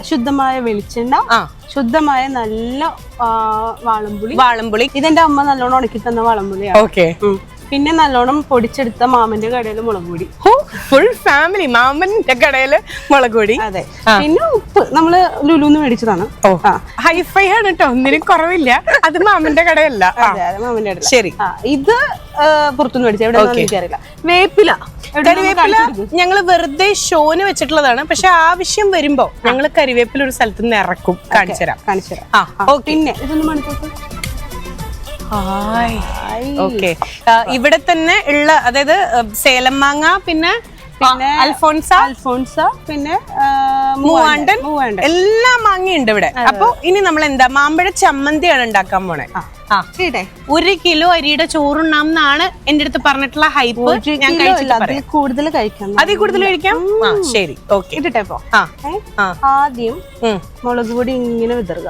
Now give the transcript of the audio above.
ശുദ്ധമായ വെളിച്ചെണ്ണ, ശുദ്ധമായ നല്ല വാളംപുളി. ഇതെന്റെ അമ്മ നല്ലോണം ഉണക്കി തന്ന വാളംപുളിയാണ്. ഓക്കെ. പിന്നെ നല്ലോണം പൊടിച്ചെടുത്ത മാമന്റെ കടയില് മുളക് പൊടി. ഫുൾ ഫാമിലി മാമന്റെ കടയില് മുളക് പൊടി. അതെ. പിന്നെ ഉപ്പ് നമ്മള് ലുലുന്ന് മേടിച്ചതാണ്. ഹൈഫൈ ആണ് കേട്ടോ, ഒന്നിനും കുറവില്ല. അത് മാമന്റെ കടയല്ല. മാമന്റെ കട. ശരി. ഇത് പുറത്തുനിന്ന് മേടിച്ച എവിടെ എനിക്കറിയില്ല. വേപ്പില ഞങ്ങള് വെറുതെ ഷോന് വെച്ചിട്ടുള്ളതാണ്. പക്ഷെ ആവശ്യം വരുമ്പോ ഞങ്ങള് കരിവേപ്പില ഒരു സ്ഥലത്ത് നിന്ന് ഇറക്കും. കാണിച്ചു തരാം. പിന്നെ ഇതൊന്നും മണിക്കൂർ ഓക്കെ. ഇവിടെ തന്നെ ഉള്ള, അതായത് സേലം മാങ്ങ, പിന്നെ അൽഫോൺസ, പിന്നെ മൂവാണ്ടൻ, എല്ലാ മാങ്ങയുണ്ട് ഇവിടെ. അപ്പൊ ഇനി നമ്മൾ എന്താ മാമ്പഴ ചമ്മന്തിയാണ് ഉണ്ടാക്കാൻ പോണേ. 1 കിലോ അരിയുടെ ചോറുണ്ണാമെന്നാണ് എന്റെ അടുത്ത് പറഞ്ഞിട്ടുള്ള ഹൈപ്പ്. ഞാൻ കൂടുതൽ കഴിക്കാം. അതിൽ കൂടുതൽ കഴിക്കാം. ശരി, ഓക്കെ. ഇട്ടിട്ടേപ്പോ ആദ്യം മുളക് പൊടി ഇങ്ങനെ വിതറുക.